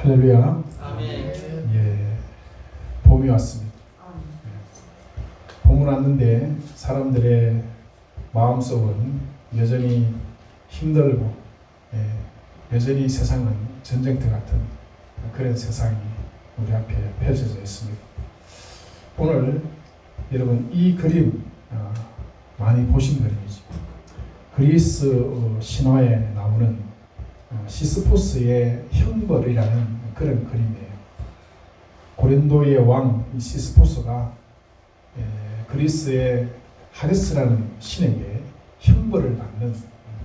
할렐루야. 아멘. 예, 봄이 왔습니다. 봄은 왔는데 사람들의 마음속은 여전히 힘들고, 여전히 세상은 전쟁터 같은 그런 세상이 우리 앞에 펼쳐져 있습니다. 오늘 여러분 이 그림 많이 보신 그림이죠. 그리스 신화에 나오는 시스포스의 형벌이라는 그런 그림이에요. 고린도의 왕 시스포스가 그리스의 하데스라는 신에게 형벌을 받는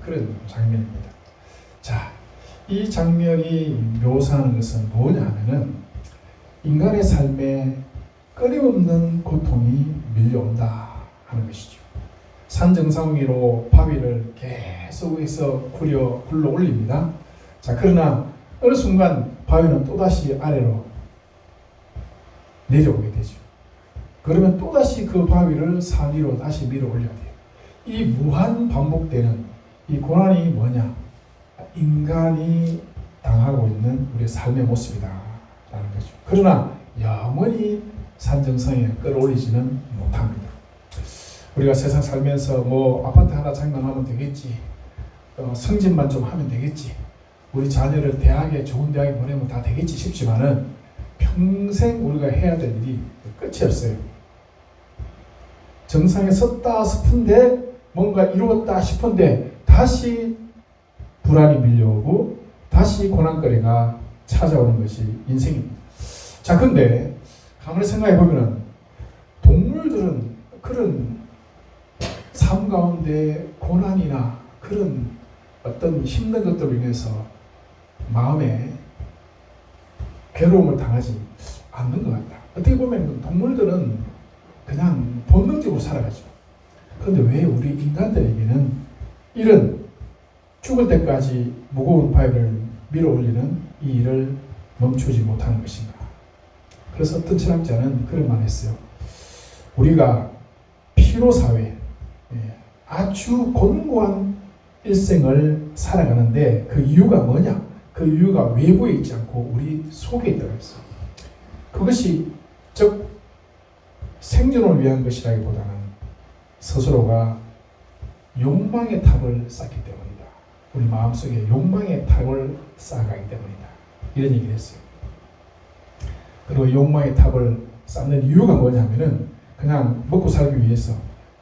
그런 장면입니다. 자, 이 장면이 묘사하는 것은 뭐냐 하면은 인간의 삶에 끊임없는 고통이 밀려온다 하는 것이죠. 산 정상 위로 바위를 계속해서 굴러 올립니다. 자, 그러나 어느 순간 바위는 또다시 아래로 내려오게 되죠. 그러면 또다시 그 바위를 산 위로 다시 밀어 올려야 돼요. 이 무한 반복되는 이 고난이 뭐냐? 인간이 당하고 있는 우리의 삶의 모습이다 라는 거죠. 그러나 영원히 산 정상에 끌어올리지는 못합니다. 우리가 세상 살면서 뭐 아파트 하나 장만하면 되겠지, 승진만 좀 하면 되겠지, 우리 자녀를 대학에 좋은 대학에 보내면 다 되겠지 싶지만은 평생 우리가 해야 될 일이 끝이 없어요. 정상에 섰다 싶은데 뭔가 이루었다 싶은데 다시 불안이 밀려오고 다시 고난거리가 찾아오는 것이 인생입니다. 자, 근데 가만히 생각해 보면은 동물들은 그런 삶 가운데 고난이나 그런 어떤 힘든 것들로 인해서 마음에 괴로움을 당하지 않는 것 같다. 어떻게 보면 동물들은 그냥 본능적으로 살아가죠. 그런데 왜 우리 인간들에게는 이런 죽을 때까지 무거운 바위를 밀어 올리는 이 일을 멈추지 못하는 것인가? 그래서 어떤 철학자는 그런 말 했어요. 우리가 피로사회, 아주 곤고한 일생을 살아가는데 그 이유가 뭐냐? 그 이유가 외부에 있지 않고 우리 속에 있다고 했어요. 그것이 즉 생존을 위한 것이라기보다는 스스로가 욕망의 탑을 쌓기 때문이다. 우리 마음속에 욕망의 탑을 쌓아가기 때문이다. 이런 얘기를 했어요. 그리고 욕망의 탑을 쌓는 이유가 뭐냐면은 그냥 먹고 살기 위해서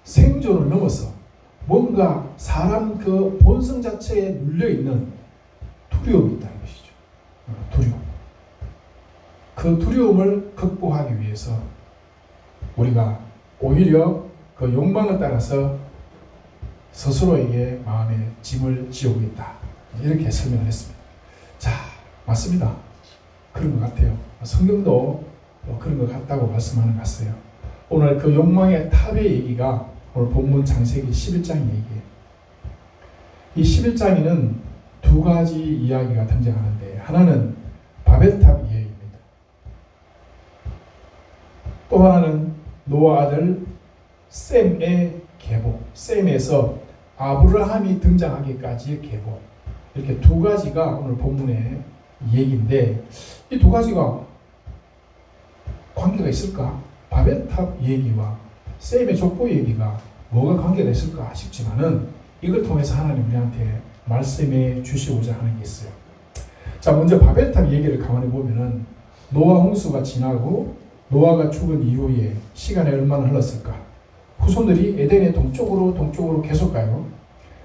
생존을 넘어서 뭔가 사람 그 본성 자체에 눌려있는 두려움이 있다는 것이죠. 두려움. 그 두려움을 극복하기 위해서 우리가 오히려 그 욕망을 따라서 스스로에게 마음에 짐을 지우고 있다. 이렇게 설명을 했습니다. 자, 맞습니다. 그런 것 같아요. 성경도 그런 것 같다고 말씀하는 것 같아요. 오늘 그 욕망의 탑의 얘기가 오늘 본문 창세기 11장 얘기예요. 이 11장에는 두 가지 이야기가 등장하는데 하나는 바벨탑 이야기입니다. 또 하나는 노아 아들 셈의 계보, 셈에서 아브라함이 등장하기까지의 계보, 이렇게 두 가지가 오늘 본문의 얘기인데 이 두 가지가 관계가 있을까? 바벨탑 얘기와 셈의 족보 얘기가 뭐가 관계가 있을까 싶지만은 이걸 통해서 하나님 우리한테 말씀해 주시고자 하는 게 있어요. 자, 먼저 바벨탑 얘기를 가만히 보면은 노아 홍수가 지나고 노아가 죽은 이후에 시간이 얼마나 흘렀을까? 후손들이 에덴의 동쪽으로 계속 가요.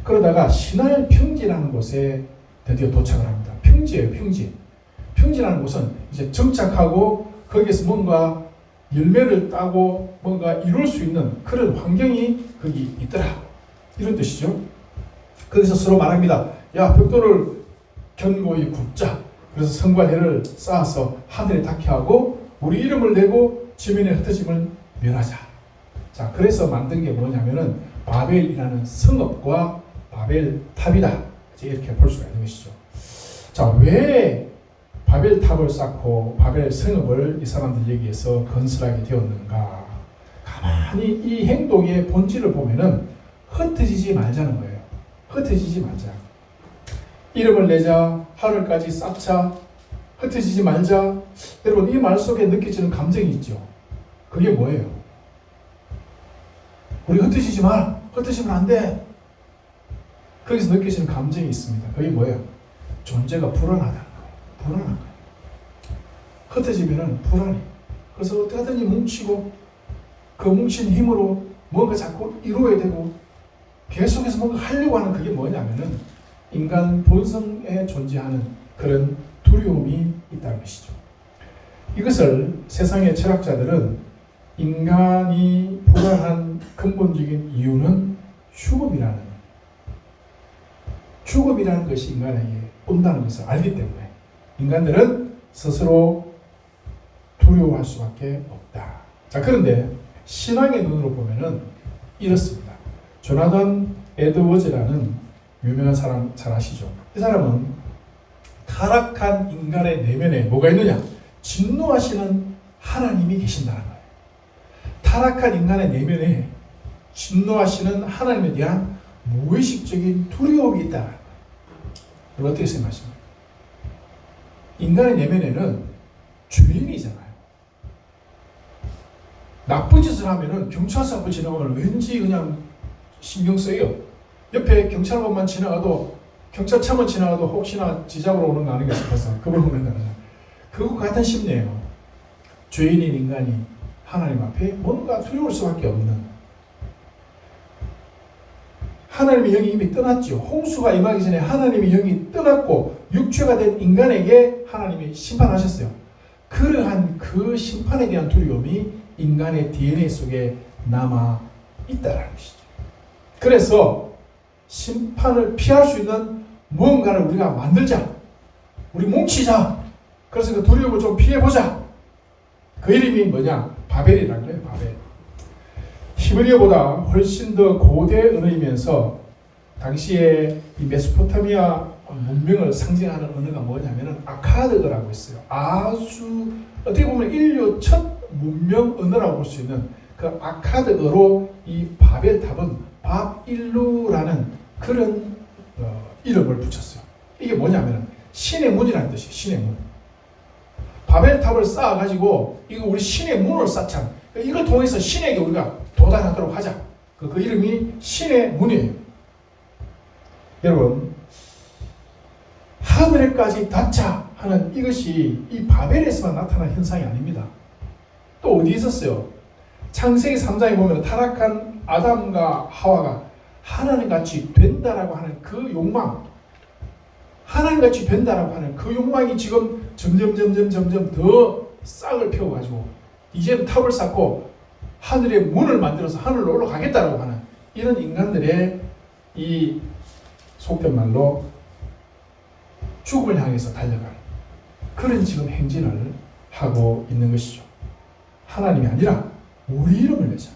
그러다가 시날 평지라는 곳에 드디어 도착을 합니다. 평지예요, 평지. 평지라는 곳은 이제 정착하고 거기에서 뭔가 열매를 따고 뭔가 이룰 수 있는 그런 환경이 거기 있더라. 이런 뜻이죠. 거기서 서로 말합니다. 야, 벽돌을 견고히 굽자. 그래서 성과 해를 쌓아서 하늘에 닿게 하고 우리 이름을 내고 지면에 흩어짐을 멸하자. 자, 그래서 만든 게 뭐냐면은 바벨이라는 성읍과 바벨탑이다. 이렇게 볼 수가 있는 것이죠. 자, 왜 바벨탑을 쌓고 바벨 성읍을 이 사람들 여기에서 건설하게 되었는가? 가만히 이 행동의 본질을 보면은 흩어지지 말자는 거예요. 흩어지지 말자. 이름을 내자, 하늘까지 쌓자, 흩어지지 말자. 여러분, 이 말 속에 느껴지는 감정이 있죠. 그게 뭐예요? 우리 흩어지지 마. 흩어지면 안 돼. 거기서 느껴지는 감정이 있습니다. 그게 뭐예요? 존재가 불안하다는 거예요. 불안한 거예요. 흩어지면은 불안해. 그래서 어떻게 하든지 뭉치고 그 뭉친 힘으로 뭔가 자꾸 이루어야 되고 계속해서 뭔가 하려고 하는 그게 뭐냐면은 인간 본성에 존재하는 그런 두려움이 있다는 것이죠. 이것을 세상의 철학자들은 인간이 불안한 근본적인 이유는 죽음이라는 것이 인간에게 온다는 것을 알기 때문에 인간들은 스스로 두려워할 수밖에 없다. 자, 그런데 신앙의 눈으로 보면은 이렇습니다. 조나단 에드워즈라는 유명한 사람 잘 아시죠? 이 사람은 타락한 인간의 내면에 뭐가 있느냐? 진노하시는 하나님이 계신다는 거예요. 타락한 인간의 내면에 진노하시는 하나님에 대한 무의식적인 두려움이 있다는 거예요. 여러분 어떻게 생각하십니까? 인간의 내면에는 죄인이잖아요. 나쁜 짓을 하면은 경찰서 앞을 지나가면 왠지 그냥 신경 쓰여요. 옆에 경찰관만 지나가도 경찰차만 지나가도 혹시나 지잡으러 오는 거 아닌가 싶어서 그걸 보낸다는 거예요. 그거 같은 심리예요. 죄인인 인간이 하나님 앞에 뭔가 두려울 수밖에 없는 하나님의 영이 이미 떠났죠. 홍수가 임하기 전에 하나님의 영이 떠났고 육체가 된 인간에게 하나님이 심판하셨어요. 그러한 그 심판에 대한 두려움이 인간의 DNA 속에 남아 있다는 것이죠. 그래서 심판을 피할 수 있는 무언가를 우리가 만들자. 우리 뭉치자. 그래서 그 두려움을 좀 피해보자. 그 이름이 뭐냐? 바벨이라는 거예요. 바벨. 히브리어보다 훨씬 더 고대 언어이면서 당시에 이 메소포타미아 문명을 상징하는 언어가 뭐냐면은 아카드어라고 있어요. 아주 어떻게 보면 인류 첫 문명 언어라고 볼 수 있는 그 아카드어로 이 바벨탑은 밥일루라는 그런 이름을 붙였어요. 이게 뭐냐면은 신의 문이라는 뜻이에요. 신의 문. 바벨탑을 쌓아가지고 이거 우리 신의 문을 쌓잖아. 이걸 통해서 신에게 우리가 도달하도록 하자. 그 이름이 신의 문이에요. 여러분, 하늘에까지 닿자 하는 이것이 이 바벨에서만 나타난 현상이 아닙니다. 또 어디 있었어요? 창세기 3장에 보면 타락한 아담과 하와가 하나님같이 된다라고 하는 그 욕망, 하나님같이 된다라고 하는 그 욕망이 지금 점점 더 싹을 피워가지고 이제는 탑을 쌓고 하늘의 문을 만들어서 하늘로 올라가겠다라고 하는 이런 인간들의 이 속된 말로 죽음을 향해서 달려가는 그런 지금 행진을 하고 있는 것이죠. 하나님이 아니라 우리 이름을 내자.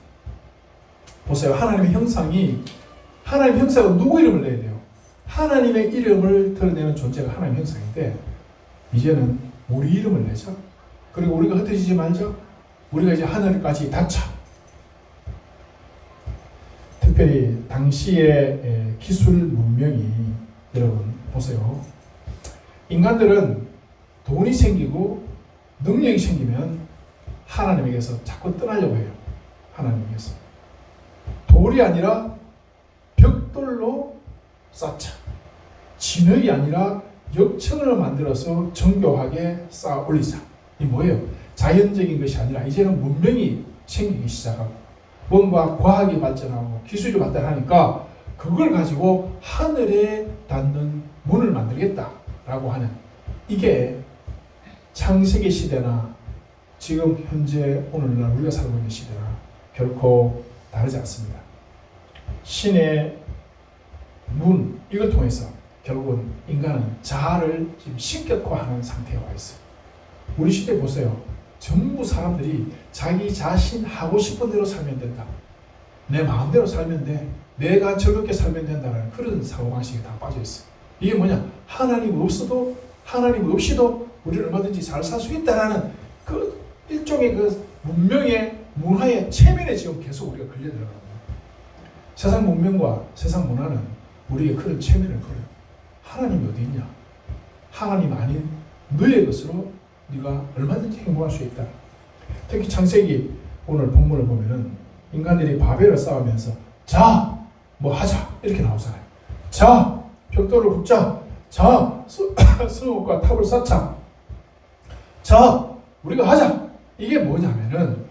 보세요. 하나님의 형상이 하나님의 형상은 누구 이름을 내야 돼요? 하나님의 이름을 드러내는 존재가 하나님의 형상인데 이제는 우리 이름을 내자. 그리고 우리가 흩어지지 말자. 우리가 이제 하늘까지 닿자. 특별히 당시의 기술 문명이 여러분 보세요. 인간들은 돈이 생기고 능력이 생기면 하나님에게서 자꾸 떠나려고 해요. 하나님에게서. 돌이 아니라 벽돌로 쌓자. 진흙이 아니라 역청을 만들어서 정교하게 쌓아 올리자. 이 뭐예요? 자연적인 것이 아니라 이제는 문명이 생기기 시작하고 뭔가 과학이 발전하고 기술이 발달하니까 그걸 가지고 하늘에 닿는 문을 만들겠다라고 하는 이게 창세기 시대나 지금 현재 오늘날 우리가 살고 있는 시대나 결코 다르지 않습니다. 신의 문 이걸 통해서 결국은 인간은 자아를 지금 신격화하는 상태에 와 있어요. 우리 시대 보세요. 전부 사람들이 자기 자신 하고 싶은 대로 살면 된다. 내 마음대로 살면 돼. 내가 즐겁게 살면 된다는 그런 사고방식이 다 빠져 있어요. 이게 뭐냐? 하나님 없이도 우리는 얼마든지 잘 살 수 있다라는 그 일종의 그 문명의 문화의 체면에 지금 계속 우리가 걸려 들어가는 거예요. 세상 문명과 세상 문화는 우리의 그런 체면을 걸어요. 하나님이 어디 있냐? 하나님 아닌 너의 것으로 네가 얼마든지 행복할 수 있다. 특히 창세기 오늘 본문을 보면은 인간들이 바벨을 쌓으면서 자, 뭐 하자 이렇게 나오잖아요. 자, 벽돌을 굽자. 자, 성읍과 탑을 쌓자. 자, 우리가 하자. 이게 뭐냐면은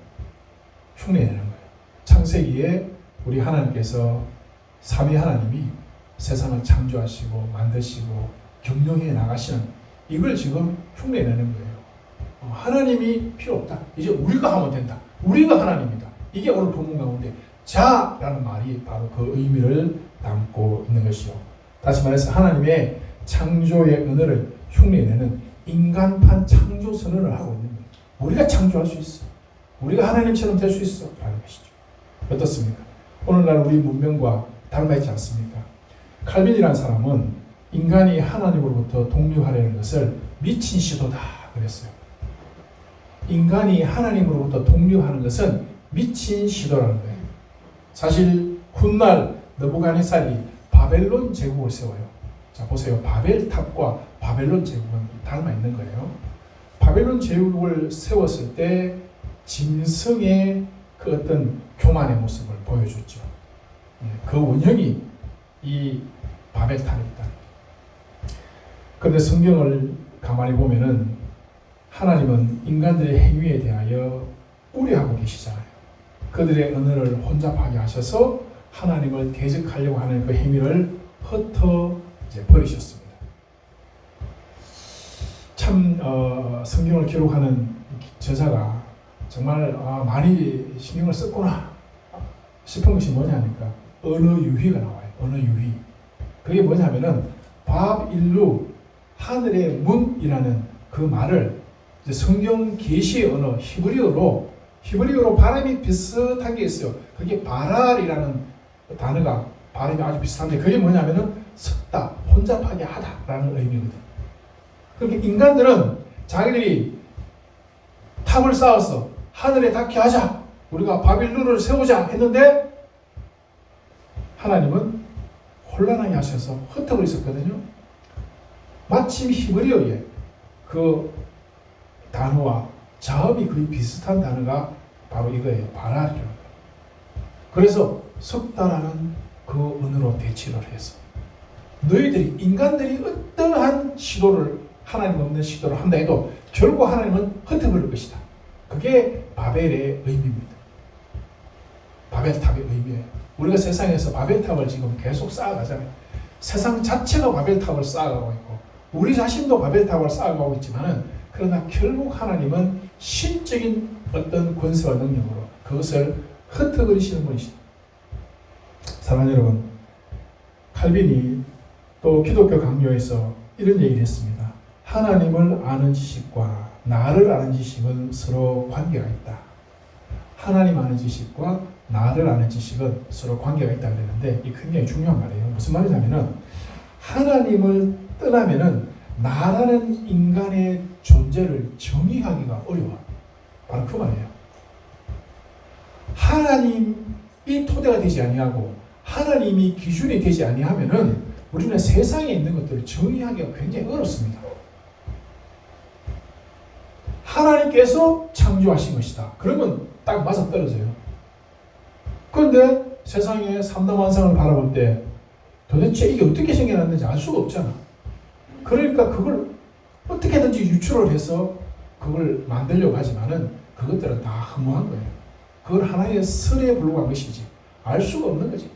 흉내내는 거예요. 창세기에 우리 하나님께서 삼위 하나님이 세상을 창조하시고 만드시고 경영해 나가시는 이걸 지금 흉내내는 거예요. 하나님이 필요 없다. 이제 우리가 하면 된다. 우리가 하나님이다. 이게 오늘 본문 가운데 자라는 말이 바로 그 의미를 담고 있는 것이요. 다시 말해서 하나님의 창조의 은혜를 흉내내는 인간판 창조 선언을 하고 있는 거예요. 우리가 창조할 수 있어. 우리가 하나님처럼 될 수 있어. 라는 것이죠. 어떻습니까? 오늘날 우리 문명과 닮아있지 않습니까? 칼빈이라는 사람은 인간이 하나님으로부터 독립하려는 것을 미친 시도다 그랬어요. 인간이 하나님으로부터 독립하는 것은 미친 시도라는 거예요. 사실 훗날 느부갓네살이 바벨론 제국을 세워요. 자 보세요. 바벨탑과 바벨론 제국은 닮아 있는 거예요. 바벨론 제국을 세웠을 때 짐승의 그 어떤 교만의 모습을 보여줬죠. 그 원형이 이 바벨탑에 있다. 그런데 성경을 가만히 보면은 하나님은 인간들의 행위에 대하여 우려하고 계시잖아요. 그들의 언어를 혼잡하게 하셔서 하나님을 대적하려고 하는 그 행위를 흩어 이제 버리셨습니다. 참 성경을 기록하는 저자가 정말 많이 신경을 썼구나 싶은 것이 뭐냐니까 언어 유희가 나와요. 언어 유희. 그게 뭐냐면은 밥일루 하늘의 문이라는 그 말을 성경 계시의 언어 히브리어로 발음이 비슷한 게 있어요. 그게 바랄이라는 단어가 발음이 아주 비슷한데 그게 뭐냐면은 섞다, 혼잡하게 하다라는 의미거든. 그렇게 인간들은 자기들이 탑을 쌓아서 하늘에 닿게 하자, 우리가 바빌론을 세우자 했는데 하나님은 혼란하게 하셔서 흩어버리셨거든요. 마침 히브리어에 그 단어와 자음이 거의 비슷한 단어가 바로 이거예요. 바랄이라는. 그래서 섞다라는 그 언어로 대치를 해서 너희들이 인간들이 어떠한 시도를 하나님 없는 시도를 한다 해도 결국 하나님은 흩어버릴 것이다. 그게 바벨의 의미입니다. 바벨탑의 의미예요. 우리가 세상에서 바벨탑을 지금 계속 쌓아가잖아요. 세상 자체가 바벨탑을 쌓아가고 있고 우리 자신도 바벨탑을 쌓아가고 있지만은 그러나 결국 하나님은 신적인 어떤 권세와 능력으로 그것을 흩어버리시는 분이시다. 사랑하는 여러분, 칼빈이 또 기독교 강요에서 이런 얘기를 했습니다. 하나님을 아는 지식과 나를 아는 지식은 서로 관계가 있다. 하나님 아는 지식과 나를 아는 지식은 서로 관계가 있다 그랬는데 이 굉장히 중요한 말이에요. 무슨 말이냐면은 하나님을 떠나면은 나라는 인간의 존재를 정의하기가 어려워. 바로 그 말이에요. 하나님이 토대가 되지 아니하고 하나님이 기준이 되지 아니하면은 우리는 세상에 있는 것들을 정의하기가 굉장히 어렵습니다. 하나님께서 창조하신 것이다. 그러면 딱 맞아 떨어져요. 그런데 세상의 삼다만상을 바라볼 때 도대체 이게 어떻게 생겨났는지 알 수가 없잖아. 그러니까 그걸 어떻게든지 유출을 해서 그걸 만들려고 하지만은 그것들은 다 허무한 거예요. 그걸 하나의 설에 불과한 것이지 알 수가 없는 거지.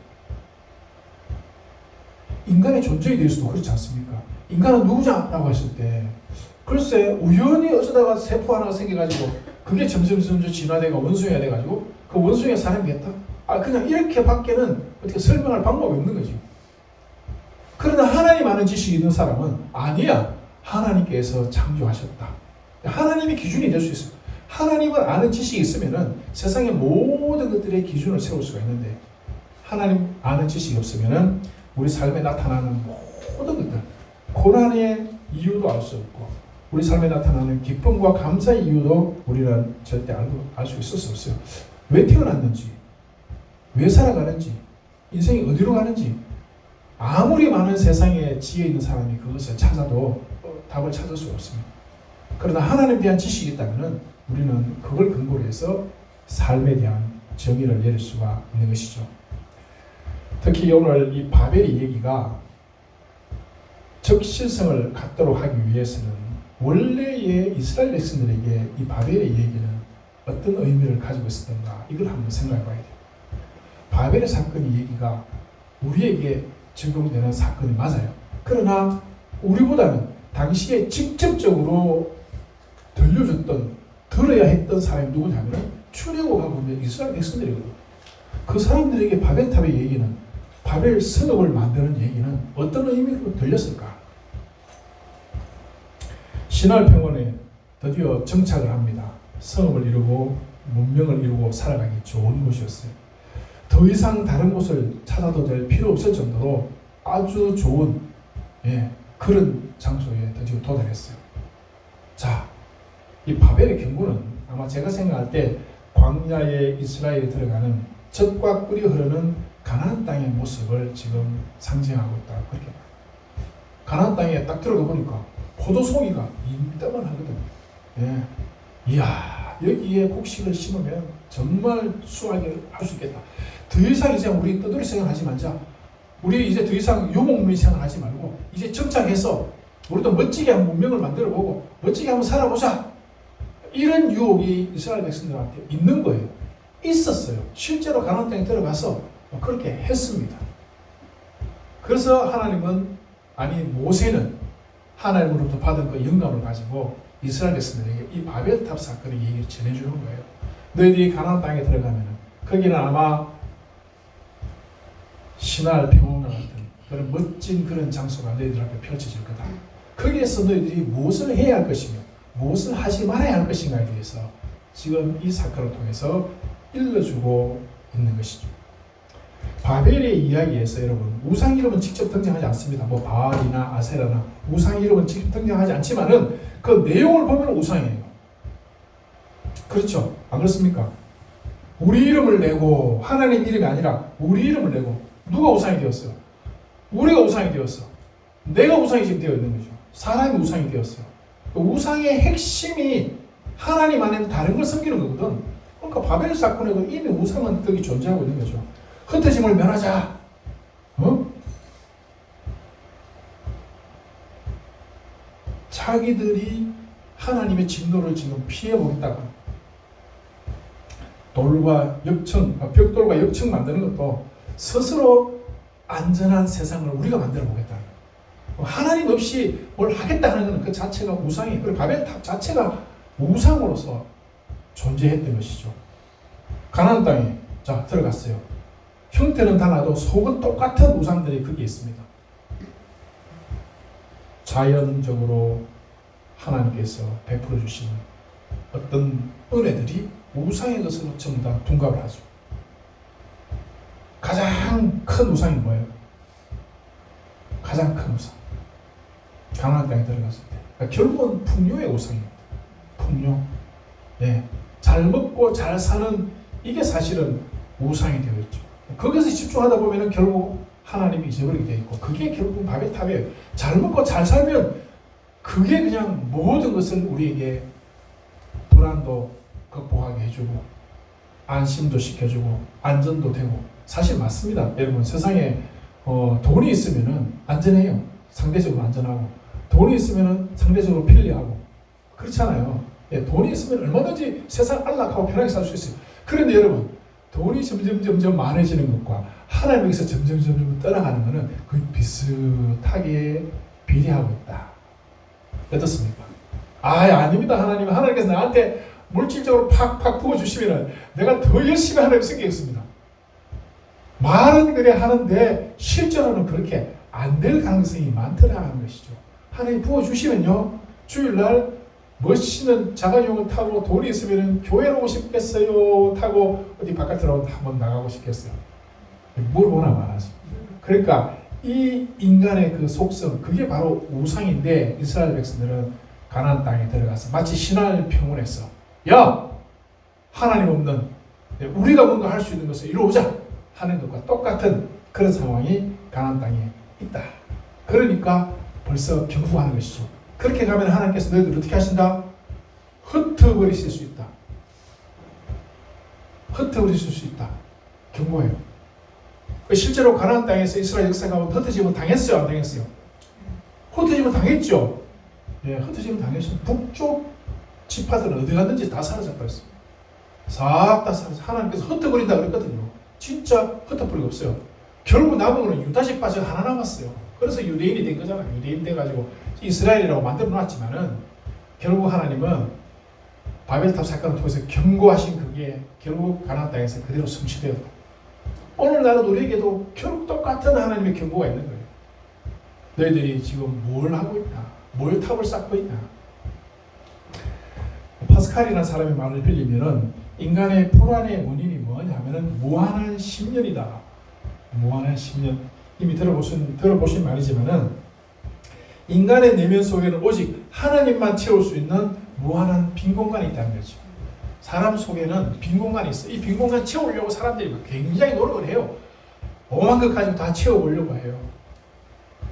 인간의 존재에 대해서도 그렇지 않습니까? 인간은 누구냐라고 했을 때 글쎄 우연히 어쩌다가 세포 하나가 생겨가지고 그게 점점 진화되고 원숭이가 돼가지고 그 원숭이가 사람이 됐다? 그냥 이렇게 밖에는 어떻게 설명할 방법이 없는 거지. 그러나 하나님 아는 지식이 있는 사람은 아니야. 하나님께서 창조하셨다. 하나님이 기준이 될 수 있어요. 하나님을 아는 지식이 있으면은 세상의 모든 것들의 기준을 세울 수가 있는데 하나님 아는 지식이 없으면은 우리 삶에 나타나는 모든 것들, 고난의 이유도 알 수 없고 우리 삶에 나타나는 기쁨과 감사의 이유도 우리는 절대 알 수 있을 수 없어요. 왜 태어났는지, 왜 살아가는지, 인생이 어디로 가는지 아무리 많은 세상에 지혜 있는 사람이 그것을 찾아도 답을 찾을 수 없습니다. 그러나 하나님에 대한 지식이 있다면 우리는 그걸 근거로 해서 삶에 대한 정의를 내릴 수가 있는 것이죠. 특히 오늘 이 바벨의 얘기가 적실성을 갖도록 하기 위해서는 원래의 이스라엘 백성들에게 이 바벨의 얘기는 어떤 의미를 가지고 있었던가 이걸 한번 생각해 봐야 돼요. 바벨의 사건의 얘기가 우리에게 적용되는 사건이 맞아요. 그러나 우리보다는 당시에 직접적으로 들어야 했던 사람이 누구냐면 출애굽하고 보면 이스라엘 백성들이거든요. 그 사람들에게 바벨탑의 얘기는 바벨 성읍을 만드는 얘기는 어떤 의미로 들렸을까? 신할 평원에 드디어 정착을 합니다. 성읍을 이루고 문명을 이루고 살아가기 좋은 곳이었어요. 더 이상 다른 곳을 찾아도 될 필요 없을 정도로 아주 좋은 그런 장소에 드디어 도달했어요. 자, 이 바벨의 경고는 아마 제가 생각할 때 광야에 이스라엘이 들어가는 젖과 꿀이 흐르는 가나안 땅의 모습을 지금 상징하고 있다. 그렇게 봐요. 가나안 땅에 딱 들어가 보니까 포도송이가 이따만 하거든요. 이야, 여기에 곡식을 심으면 정말 수확을 할 수 있겠다. 더 이상 이제 우리 떠돌이 생활하지 말자. 우리 이제 더 이상 유목민 생활하지 말고 이제 정착해서 우리도 멋지게 한번 문명을 만들어보고 멋지게 한번 살아보자. 이런 유혹이 이스라엘 백성들한테 있는 거예요. 있었어요. 실제로 가나안 땅에 들어가서 그렇게 했습니다. 그래서 하나님은 모세는 하나님으로부터 받은 그 영감을 가지고 이스라엘 백성들에게 이 바벨탑 사건의 얘기를 전해주는 거예요. 너희들이 가나안 땅에 들어가면 거기는 아마 신할 평원과 같은 그런 멋진 그런 장소가 너희들 앞에 펼쳐질 거다. 거기에서 너희들이 무엇을 해야 할 것이며 무엇을 하지 말아야 할 것인가에 대해서 지금 이 사건을 통해서 일러주고 있는 것이죠. 바벨의 이야기에서 여러분 우상 이름은 직접 등장하지 않습니다. 뭐 바알이나 아세라나 우상 이름은 직접 등장하지 않지만은 그 내용을 보면 우상이에요. 그렇죠? 안 그렇습니까? 우리 이름을 내고 하나님 이름이 아니라 우리 이름을 내고 누가 우상이 되었어요? 우리가 우상이 되었어. 내가 우상이 지금 되어 있는 거죠. 사람이 우상이 되었어요. 우상의 핵심이 하나님 안에는 다른 걸 섬기는 거거든. 그러니까 바벨 사건에도 이미 우상은 거기 존재하고 있는 거죠. 흩어짐을 면하자. 자기들이 하나님의 진노를 지금 피해보겠다고 벽돌과 역청 만드는 것도 스스로 안전한 세상을 우리가 만들어 보겠다는 거예요. 하나님 없이 뭘 하겠다는 것은 그 자체가 우상이에요. 그리고 바벨탑 자체가 우상으로서 존재했던 것이죠. 가나안 땅에 들어갔어요. 형태는 달라도 속은 똑같은 우상들이 거기에 있습니다. 자연적으로 하나님께서 베풀어 주시는 어떤 은혜들이 우상의 것으로 전부 다 둔갑을 하죠. 가장 큰 우상이 뭐예요? 가장 큰 우상. 가나안 땅에 들어갔을 때. 그러니까 결국은 풍요의 우상입니다. 풍요. 잘 먹고 잘 사는 이게 사실은 우상이 되어 있죠. 거기서 집중하다 보면 결국 하나님이 잊어버리게 되어 있고 그게 결국 바벨탑이에요. 잘 먹고 잘 살면 그게 그냥 모든 것을 우리에게 불안도 극복하게 해주고 안심도 시켜주고 안전도 되고 사실 맞습니다. 여러분 세상에 돈이 있으면 안전해요. 상대적으로 안전하고 돈이 있으면 상대적으로 편리하고 그렇잖아요. 돈이 있으면 얼마든지 세상 안락하고 편하게 살 수 있어요. 그런데 여러분 돈이 점점 많아지는 것과 하나님에게서 점점 떠나가는 것은 거의 비슷하게 비례하고 있다. 어떻습니까? 아닙니다. 하나님께서 나한테 물질적으로 팍팍 부어주시면 내가 더 열심히 하나님 섬기겠습니다. 말은 그래 하는데 실제로는 그렇게 안 될 가능성이 많더라는 것이죠. 하나님 부어주시면요 주일날 멋있는 자가용을 타고 돈이 있으면 교회로 오고 싶겠어요? 타고 어디 바깥으로 한번 나가고 싶겠어요? 물어보나 말하지. 그러니까 이 인간의 그 속성 그게 바로 우상인데 이스라엘 백성들은 가나안 땅에 들어가서 마치 신할 평원에서 하나님 없는 우리가 뭔가 할 수 있는 것을 이루어보자 하는 것과 똑같은 그런 상황이 가나안 땅에 있다. 그러니까 벌써 경고하는 것이죠. 그렇게 가면 하나님께서 너희들 어떻게 하신다? 흩어버리실 수 있다. 흩어버리실 수 있다. 경고해요. 실제로 가나안 땅에서 이스라엘 역사가 흩어짐을 당했어요? 안 당했어요? 흩어짐을 당했죠. 예, 흩어짐을 당했어요. 북쪽 지파들은 어디 갔는지 다 사라져버렸어요. 싹 다 사라져. 하나님께서 흩어버린다 그랬거든요. 진짜 흩어버리고 없어요. 결국 남은 거는 유다 지파가 하나 남았어요. 그래서 유대인이 된 거잖아요. 유대인 돼가지고 이스라엘이라고 만들어 놨지만은 결국 하나님은 바벨탑 사건을 통해서 경고하신 그게 결국 가나안 땅에서 그대로 성취되었다. 오늘날은 우리에게도 결국 똑같은 하나님의 경고가 있는 거예요. 너희들이 지금 뭘 하고 있나? 뭘 탑을 쌓고 있나? 파스칼이라는 사람의 말을 빌리면은 인간의 불안의 원인이 뭐냐 하면은 무한한 심년이다. 무한한 심년. 이미 들어보신 말이지만은 인간의 내면 속에는 오직 하나님만 채울 수 있는 무한한 빈 공간이 있다는 거죠. 사람 속에는 빈 공간이 있어. 이 빈 공간 채우려고 사람들이 굉장히 노력을 해요. 오만 것 가지고 다 채워보려고 해요.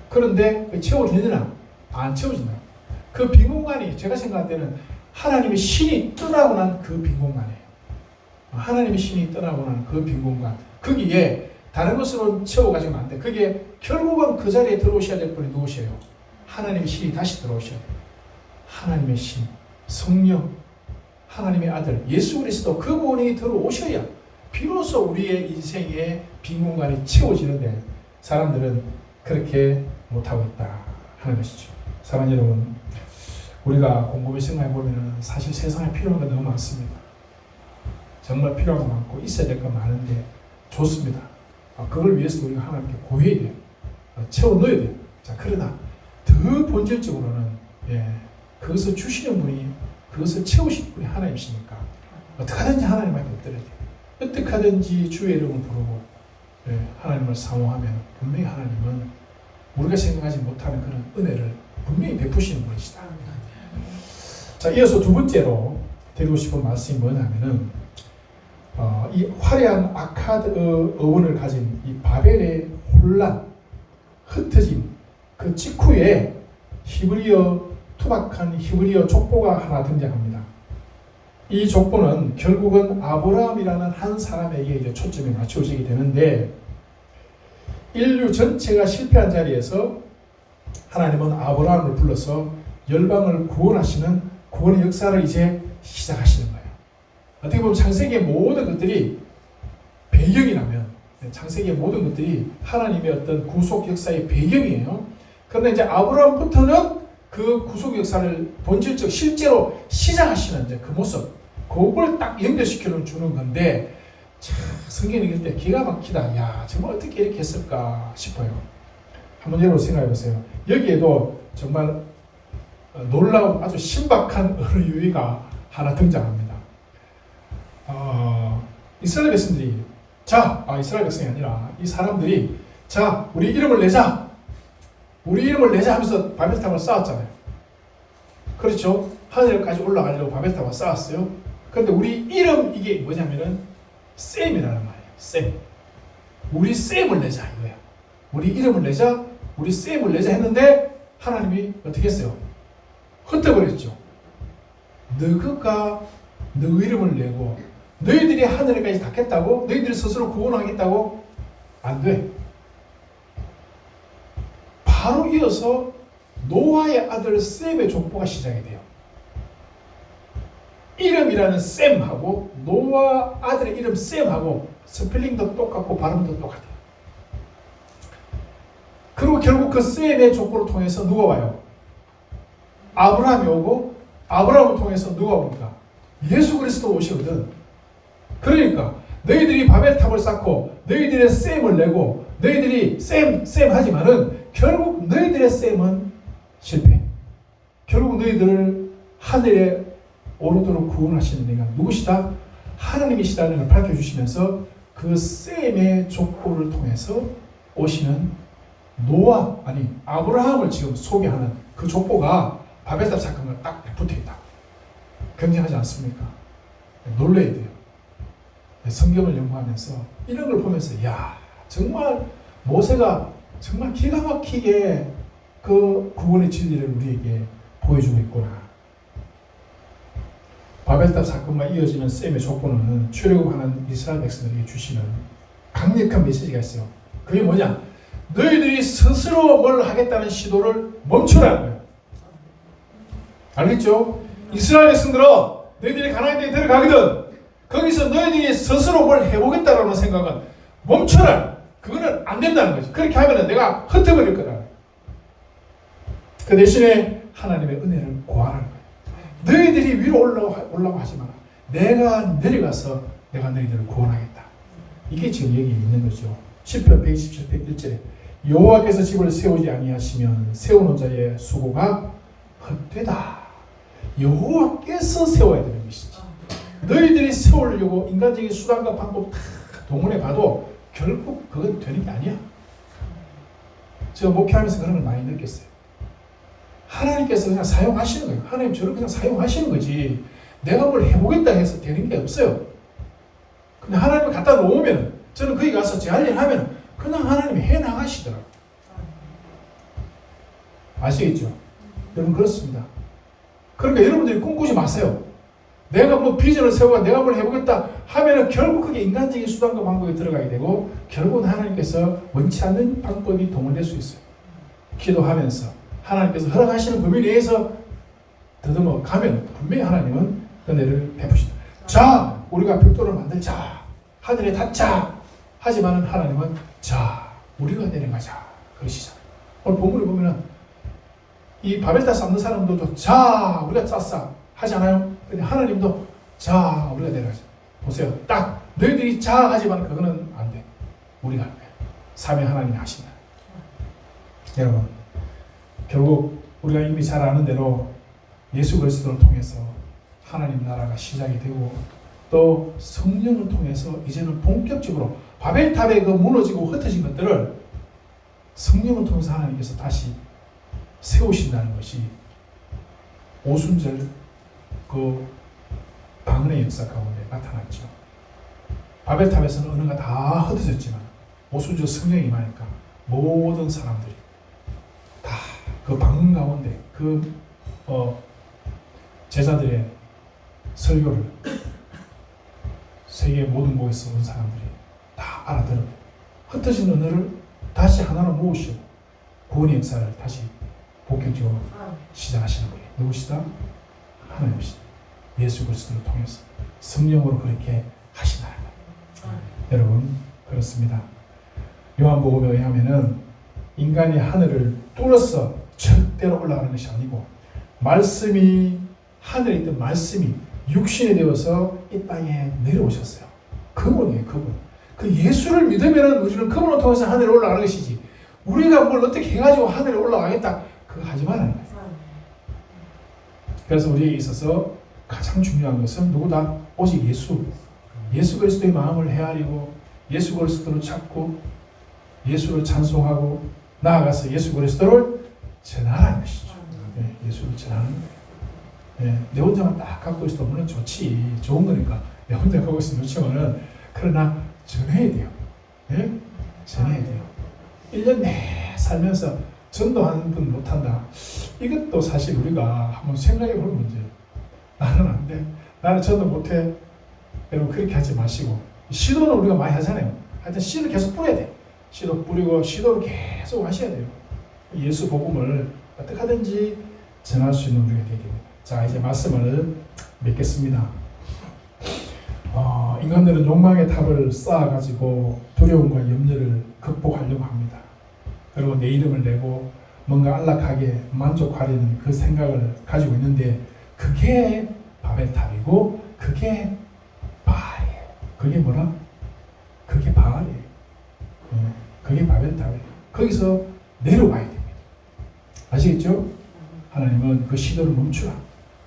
그런데 채워지느냐? 안 채워진다. 그 빈 공간이 제가 생각할 때는 하나님의 신이 떠나고 난 그 빈 공간이에요. 하나님의 신이 떠나고 난 그 빈 공간. 거기에 다른 것으로 채워가지면 안 돼. 그게 결국은 그 자리에 들어오셔야 될 분이 누구세요? 하나님의 신이 다시 들어오셔야 돼요. 하나님의 신, 성령, 하나님의 아들, 예수 그리스도 그분이 들어오셔야 비로소 우리의 인생의 빈 공간이 채워지는데 사람들은 그렇게 못하고 있다 하는 것이죠. 사랑하는 여러분, 우리가 곰곰이 생각해 보면 사실 세상에 필요한 거 너무 많습니다. 정말 필요한 거 많고 있어야 될 거 많은데 좋습니다. 그걸 위해서 우리가 하나님께 구해야 돼요. 채워 넣어야 돼요. 자, 그러나 더 본질적으로는 그것을 주시는 분이 그것을 채우실 분이 하나님이시니까 어떻게 하든지 하나님한테 엎드려야 돼요. 어떻게 하든지 주의 이름을 부르고 하나님을 사모하면 분명히 하나님은 우리가 생각하지 못하는 그런 은혜를 분명히 베푸시는 분이시다. 자, 이어서 두 번째로 드리고 싶은 말씀이 뭐냐면은 이 화려한 아카드 어원을 가진 이 바벨의 혼란, 흩어짐 그 직후에 투박한 히브리어 족보가 하나 등장합니다. 이 족보는 결국은 아브라함이라는 한 사람에게 이제 초점이 맞춰지게 되는데 인류 전체가 실패한 자리에서 하나님은 아브라함을 불러서 열방을 구원하시는 구원의 역사를 이제 시작하시는 거예요. 어떻게 보면 창세기의 모든 것들이 배경이라면 창세기의 모든 것들이 하나님의 어떤 구속 역사의 배경이에요. 그런데 이제 아브라함부터는 그 구속 역사를 본질적 실제로 시작하시는 이제 그 모습, 그걸 딱 연결시켜 주는 건데 참 성경 읽을 때 기가 막히다. 야, 정말 어떻게 이렇게 했을까 싶어요. 한번 여러분 생각해 보세요. 여기에도 정말 놀라운 아주 신박한 어느 유의가 하나 등장합니다. 이스라엘 백성들이 이스라엘 백성이 아니라 이 사람들이 우리 이름을 내자. 우리 이름을 내자 하면서 바벨탑을 쌓았잖아요. 그렇죠? 하늘까지 올라가려고 바벨탑을 쌓았어요. 그런데 우리 이름 이게 뭐냐면은 셈이라는 말이에요. 셈. 우리 셈을 내자 이거야. 우리 이름을 내자. 우리 셈을 내자 했는데 하나님이 어떻게 했어요? 흩어버렸죠. 너희가 너 이름을 내고 너희들이 하늘에까지 닿겠다고? 너희들이 스스로 구원하겠다고? 안 돼. 바로 이어서 노아의 아들 셈의 족보가 시작이 돼요. 이름이라는 셈하고 노아 아들의 이름 셈하고 스펠링도 똑같고 발음도 똑같아요. 그리고 결국 그 셈의 족보를 통해서 누가 와요? 아브라함이 오고 아브라함을 통해서 누가 옵니까? 예수 그리스도 오시거든. 그러니까 너희들이 바벨탑을 쌓고 너희들의 셈을 내고 너희들이 셈 하지만은 결국 너희들의 셈은 실패. 결국 너희들을 하늘에 오르도록 구원하시는 내가 누구시다? 하나님이시다는 걸 밝혀주시면서 그 셈의 족보를 통해서 오시는 아브라함을 지금 소개하는 그 족보가 바벨탑 사건과 딱 붙어있다. 굉장하지 않습니까? 놀라야 돼요. 성경을 연구하면서 이런 걸 보면서 정말 모세가 정말 기가 막히게 그 구원의 진리를 우리에게 보여주고 있구나. 바벨탑 사건과 이어지는 셈의 족보는 출애굽하는 이스라엘 백성들에게 주시는 강력한 메시지가 있어요. 그게 뭐냐? 너희들이 스스로 뭘 하겠다는 시도를 멈추라는 거예요. 알겠죠? 이스라엘 백성들은 너희들이 가나안 땅에 들어가거든. 거기서 너희들이 스스로 뭘 해보겠다라는 생각은 멈춰라. 그거는 안 된다는 거지. 그렇게 하면 내가 흩어버릴 거다. 그 대신에 하나님의 은혜를 구하라는 거예요. 너희들이 위로 올라고 하지 마라. 내가 내려가서 내가 너희들을 구원하겠다. 이게 지금 여기 있는 거죠. 시편 127편 1절에 여호와께서 집을 세우지 아니하시면 세우는 자의 수고가 헛되다. 여호와께서 세워야 되는 것이지. 너희들이 세우려고 인간적인 수단과 방법 다 동원해 봐도 결국 그건 되는 게 아니야. 제가 목회하면서 그런 걸 많이 느꼈어요. 하나님께서 그냥 사용하시는 거예요. 하나님 저를 그냥 사용하시는 거지. 내가 뭘 해보겠다 해서 되는 게 없어요. 그냥 하나님을 갖다 놓으면 저는 거기 가서 제 할 일 하면 그냥 하나님이 해나가시더라고요. 아시겠죠? 여러분 그렇습니다. 그러니까 여러분들이 꿈꾸지 마세요. 내가 뭐 비전을 세우고 내가 뭘 해보겠다 하면은 결국 그게 인간적인 수단과 방법에 들어가게 되고 결국은 하나님께서 원치 않는 방법이 동원될 수 있어요. 기도하면서 하나님께서 허락하시는 범위 내에서 더듬어 가면 분명히 하나님은 은혜를 베푸신다. 자, 우리가 벽돌을 만들자. 하늘에 닿자. 하지만 하나님은 자, 우리가 내려가자. 그러시잖아요. 오늘 본문을 보면은 이 바벨탑 쌓는 사람들도 자, 우리가 짰어. 하잖아요. 근데 하나님도 자, 우리가 내려가자. 보세요. 딱 너희들이 자 하지만 그거는 안 돼. 우리가 할 거야. 삼위 하나님이 하신다. 여러분, 결국 우리가 이미 잘 아는 대로 예수 그리스도를 통해서 하나님 나라가 시작이 되고 또 성령을 통해서 이제는 본격적으로 바벨탑에 그 무너지고 흩어진 것들을 성령을 통해서 하나님께서 다시 세우신다는 것이 오순절 그 방언의 역사 가운데 나타났죠. 바벨탑에서는 언어가 다 흩어졌지만 오순절 성령이 임하니까 모든 사람들이 다 그 방언 가운데 그 제자들의 설교를 세계 모든 곳에서 온 사람들이 다 알아들어 흩어진 언어를 다시 하나로 모으시고 구원의 역사를 다시 본격적으로 시작하시는 분이 누구시다? 하나님이시다. 예수 그리스도를 통해서 성령으로 그렇게 하시나요? 여러분 그렇습니다. 요한복음에 의하면은 인간이 하늘을 뚫어서 절대로 올라가는 것이 아니고 말씀이 하늘에 있던 말씀이 육신이 되어서 이 땅에 내려오셨어요. 그분이에요. 그분. 그 예수를 믿으면 우리는 그분을 통해서 하늘에 올라가는 것이지 우리가 뭘 어떻게 해가지고 하늘에 올라가겠다 그거 하지 말라는 거예요. 그래서 우리에게 있어서 가장 중요한 것은 누구다? 오직 예수 그리스도의 마음을 헤아리고 예수 그리스도를 찾고 예수를 찬송하고 나아가서 예수 그리스도를 전하라는 것이죠. 네, 예수를 전하는 거예요. 네, 내 혼자만 딱 갖고 있어도 물론 좋지. 좋은 거니까 내 혼자 갖고 있으면 좋지만은 그러나 전해야 돼요. 네? 전해야 돼요. 1년 내 살면서 전도하는 분 못한다. 이것도 사실 우리가 한번 생각해 볼 문제예요. 나는 안 돼. 나는 전도 못해. 여러분 그렇게 하지 마시고 시도는 우리가 많이 하잖아요. 하여튼 씨를 계속 뿌려야 돼. 씨도 뿌리고 시도를 계속 하셔야 돼요. 예수 복음을 어떻게 하든지 전할 수 있는 우리가 되게 됩니다. 자 이제 말씀을 맺겠습니다. 인간들은 욕망의 탑을 쌓아가지고 두려움과 염려를 극복하려고 합니다. 그리고 내 이름을 내고 뭔가 안락하게 만족하려는 그 생각을 가지고 있는데 그게 바벨탑이고 그게 바알이에요. 그게 뭐라? 그게 바알이에요. 그게 바벨탑이에요. 거기서 내려와야 됩니다. 아시겠죠? 하나님은 그 시도를 멈추라.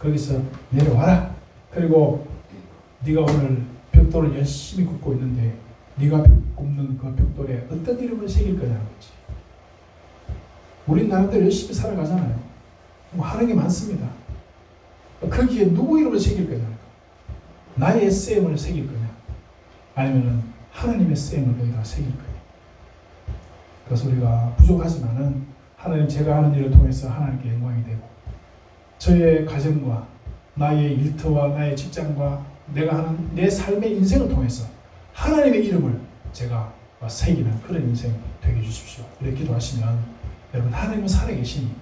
거기서 내려와라. 그리고 네가 오늘 벽돌을 열심히 굽고 있는데 네가 굽는 그 벽돌에 어떤 이름을 새길 거냐는 거지. 우린 나름대로 열심히 살아가잖아요. 뭐 하는 게 많습니다. 거기에 누구 이름을 새길 거냐? 나의 SM을 새길 거냐? 아니면 하나님의 SM을 거기다 새길 거냐? 그래서 우리가 부족하지만은 하나님 제가 하는 일을 통해서 하나님께 영광이 되고 저의 가정과 나의 일터와 나의 직장과 내가 하는 내 삶의 인생을 통해서 하나님의 이름을 제가 새기는 그런 인생 되게 해주십시오. 이렇게 기도하시면 여러분 하나님은 살아계시니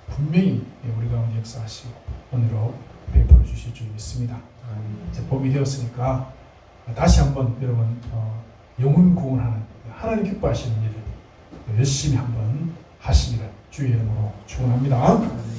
분명히 우리 가운데 역사하시고 오늘로 베풀어 주실 줄 믿습니다. 이제 봄이 되었으니까 다시 한번 여러분 영혼 구원하는 하나님 기뻐하시는 일을 열심히 한번 하시기를 주의 이름으로 축원합니다.